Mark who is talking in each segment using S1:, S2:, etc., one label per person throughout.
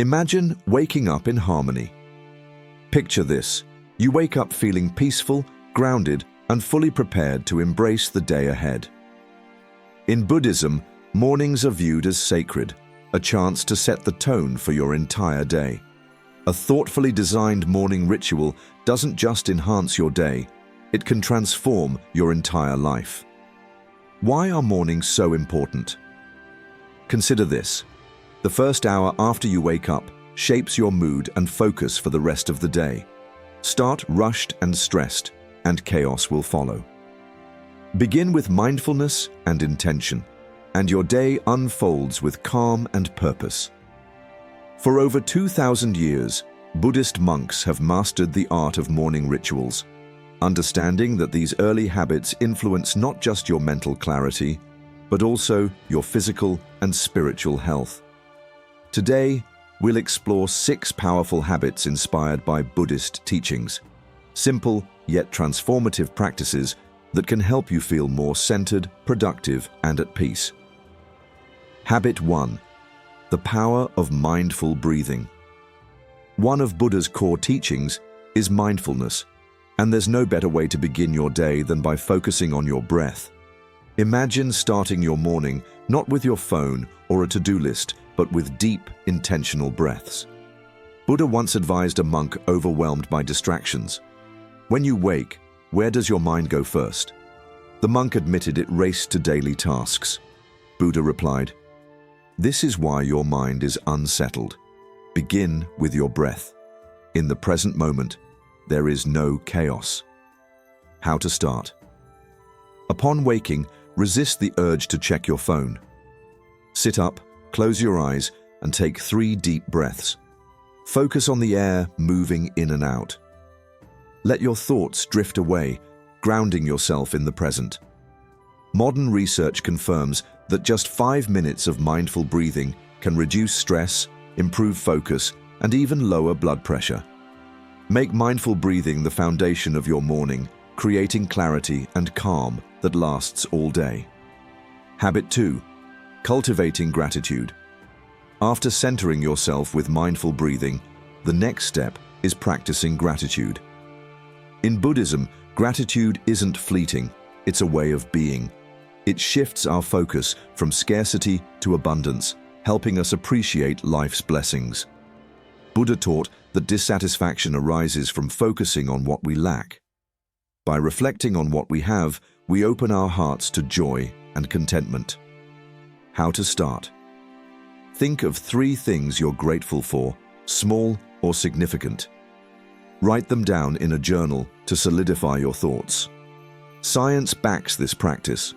S1: Imagine waking up in harmony. Picture this. You wake up feeling peaceful, grounded, and fully prepared to embrace the day ahead. In Buddhism, mornings are viewed as sacred, a chance to set the tone for your entire day. A thoughtfully designed morning ritual doesn't just enhance your day, it can transform your entire life. Why are mornings so important? Consider this. The first hour after you wake up shapes your mood and focus for the rest of the day. Start rushed and stressed, and chaos will follow. Begin with mindfulness and intention, and your day unfolds with calm and purpose. For over 2,000 years, Buddhist monks have mastered the art of morning rituals, understanding that these early habits influence not just your mental clarity, but also your physical and spiritual health. Today, we'll explore 6 powerful habits inspired by Buddhist teachings, simple yet transformative practices that can help you feel more centered, productive, and at peace. Habit 1. The power of mindful breathing. One of Buddha's core teachings is mindfulness, and there's no better way to begin your day than by focusing on your breath. Imagine starting your morning not with your phone or a to-do list, but with deep, intentional breaths. Buddha once advised a monk overwhelmed by distractions. When you wake, where does your mind go first? The monk admitted it raced to daily tasks. Buddha replied, "This is why your mind is unsettled. Begin with your breath. In the present moment, there is no chaos." How to start? Upon waking, resist the urge to check your phone. Sit up, close your eyes, and take 3 deep breaths. Focus on the air moving in and out. Let your thoughts drift away, grounding yourself in the present. Modern research confirms that just 5 minutes of mindful breathing can reduce stress, improve focus, and even lower blood pressure. Make mindful breathing the foundation of your morning, creating clarity and calm that lasts all day. Habit 2. Cultivating gratitude. After centering yourself with mindful breathing, the next step is practicing gratitude. In Buddhism, gratitude isn't fleeting, it's a way of being. It shifts our focus from scarcity to abundance, helping us appreciate life's blessings. Buddha taught that dissatisfaction arises from focusing on what we lack. By reflecting on what we have, we open our hearts to joy and contentment. How to start? Think of 3 things you're grateful for, small or significant. Write them down in a journal to solidify your thoughts. Science backs this practice.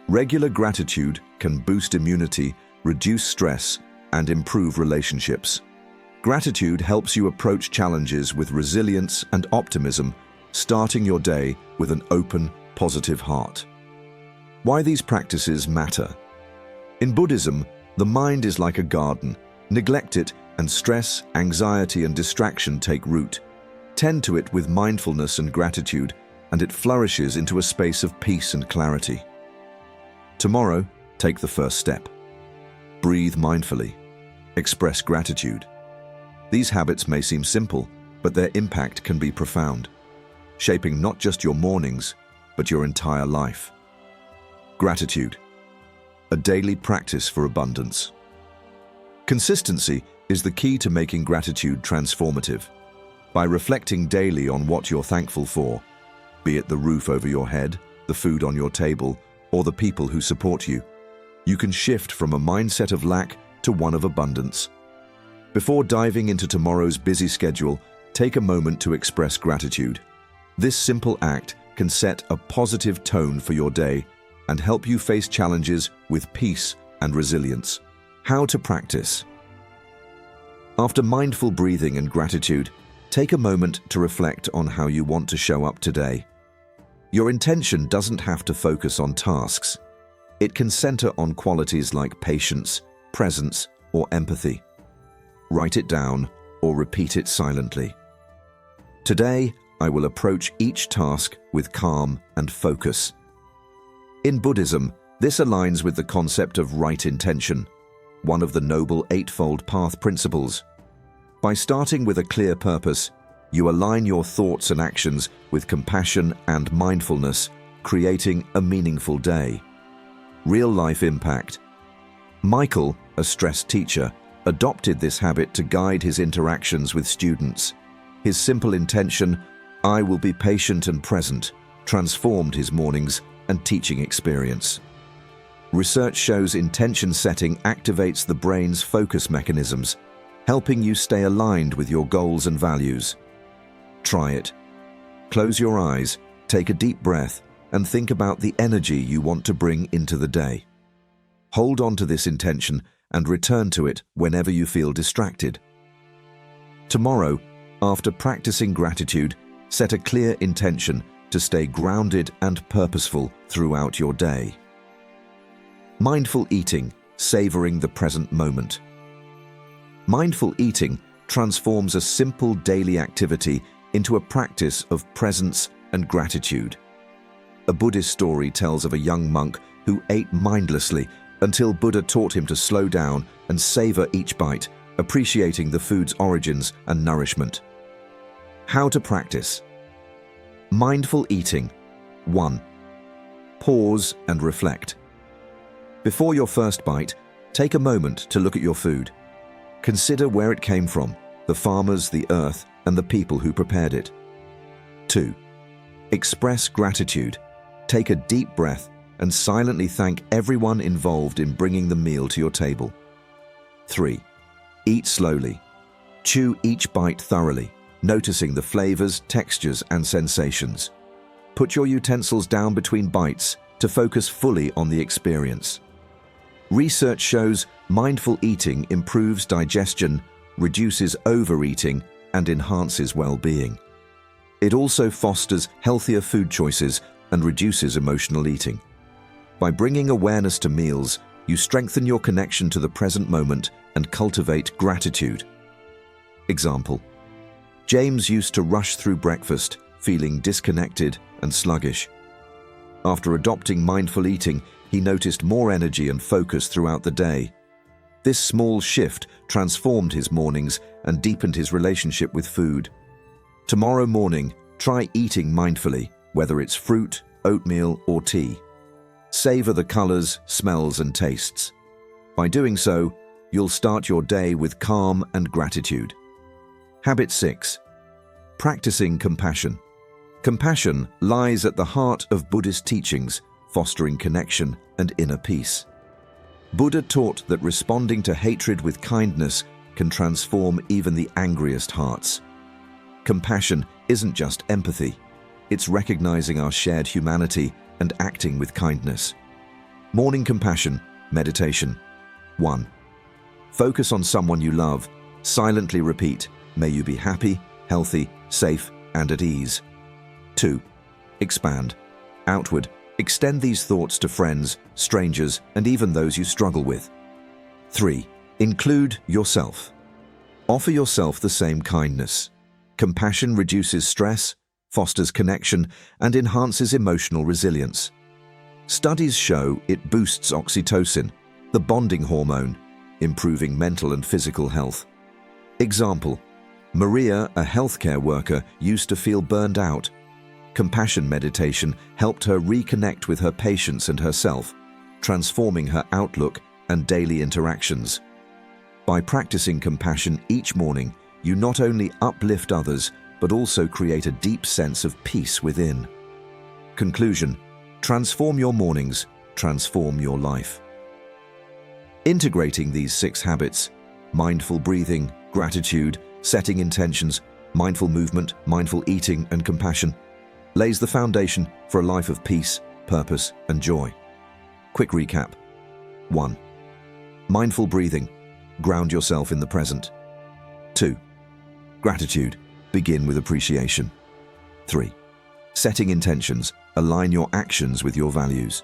S1: Regular gratitude can boost immunity, reduce stress, and improve relationships. Gratitude helps you approach challenges with resilience and optimism, starting your day with an open, positive heart. Why these practices matter? In Buddhism, the mind is like a garden. Neglect it, and stress, anxiety, and distraction take root. Tend to it with mindfulness and gratitude, and it flourishes into a space of peace and clarity. Tomorrow, take the first step. Breathe mindfully. Express gratitude. These habits may seem simple, but their impact can be profound, shaping not just your mornings, but your entire life. Gratitude. A daily practice for abundance. Consistency is the key to making gratitude transformative. By reflecting daily on what you're thankful for, be it the roof over your head, the food on your table, or the people who support you, you can shift from a mindset of lack to one of abundance. Before diving into tomorrow's busy schedule, take a moment to express gratitude. This simple act can set a positive tone for your day and help you face challenges with peace and resilience. How to practice? After mindful breathing and gratitude, take a moment to reflect on how you want to show up today. Your intention doesn't have to focus on tasks. It can center on qualities like patience, presence, or empathy. Write it down or repeat it silently. Today, I will approach each task with calm and focus. In Buddhism, this aligns with the concept of right intention, one of the Noble Eightfold Path principles. By starting with a clear purpose, you align your thoughts and actions with compassion and mindfulness, creating a meaningful day. Real-life impact. Michael, a stressed teacher, adopted this habit to guide his interactions with students. His simple intention, "I will be patient and present," transformed his mornings and teaching experience. Research shows intention setting activates the brain's focus mechanisms, helping you stay aligned with your goals and values. Try it. Close your eyes, take a deep breath, and think about the energy you want to bring into the day. Hold on to this intention and return to it whenever you feel distracted. Tomorrow, after practicing gratitude, set a clear intention to stay grounded and purposeful throughout your day. Mindful eating, savoring the present moment. Mindful eating transforms a simple daily activity into a practice of presence and gratitude. A Buddhist story tells of a young monk who ate mindlessly until Buddha taught him to slow down and savor each bite, appreciating the food's origins and nourishment. How to practice. Mindful eating. 1. Pause and reflect. Before your first bite, take a moment to look at your food. Consider where it came from, the farmers, the earth, and the people who prepared it. 2. Express gratitude. Take a deep breath and silently thank everyone involved in bringing the meal to your table. 3. Eat slowly. Chew each bite thoroughly, noticing the flavors, textures, and sensations. Put your utensils down between bites to focus fully on the experience. Research shows mindful eating improves digestion, reduces overeating, and enhances well-being. It also fosters healthier food choices and reduces emotional eating. By bringing awareness to meals, you strengthen your connection to the present moment and cultivate gratitude. Example: James used to rush through breakfast, feeling disconnected and sluggish. After adopting mindful eating, he noticed more energy and focus throughout the day. This small shift transformed his mornings and deepened his relationship with food. Tomorrow morning, try eating mindfully, whether it's fruit, oatmeal, or tea. Savor the colors, smells, and tastes. By doing so, you'll start your day with calm and gratitude. Habit 6. Practicing compassion. Compassion lies at the heart of Buddhist teachings, fostering connection and inner peace. Buddha taught that responding to hatred with kindness can transform even the angriest hearts. Compassion isn't just empathy, it's recognizing our shared humanity and acting with kindness. Morning compassion, meditation. 1. Focus on someone you love. Silently repeat, "May you be happy, healthy, safe, and at ease." 2. Expand. Outward. Extend these thoughts to friends, strangers, and even those you struggle with. 3. Include yourself. Offer yourself the same kindness. Compassion reduces stress, fosters connection, and enhances emotional resilience. Studies show it boosts oxytocin, the bonding hormone, improving mental and physical health. Example: Maria, a healthcare worker, used to feel burned out. Compassion meditation helped her reconnect with her patients and herself, transforming her outlook and daily interactions. By practicing compassion each morning, you not only uplift others, but also create a deep sense of peace within. Conclusion: transform your mornings, transform your life. Integrating these 6 habits, mindful breathing, gratitude, setting intentions, mindful movement, mindful eating, and compassion, lays the foundation for a life of peace, purpose, and joy. Quick recap. 1. Mindful breathing. Ground yourself in the present. 2. Gratitude. Begin with appreciation. 3. Setting intentions. Align your actions with your values.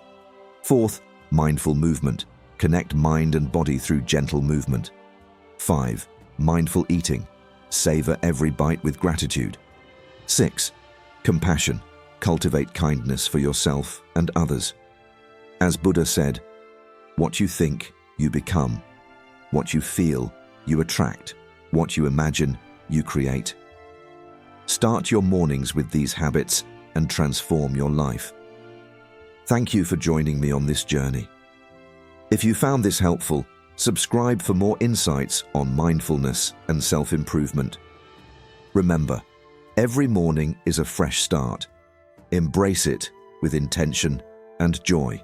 S1: 4th, mindful movement. Connect mind and body through gentle movement. 5. Mindful eating. Savor every bite with gratitude. 6. Compassion. Cultivate kindness for yourself and others. As Buddha said, "What you think, you become. What you feel, you attract." What you imagine, you create. Start your mornings with these habits and transform your life. Thank you for joining me on this journey. If you found this helpful, subscribe for more insights on mindfulness and self-improvement. Remember, every morning is a fresh start. Embrace it with intention and joy.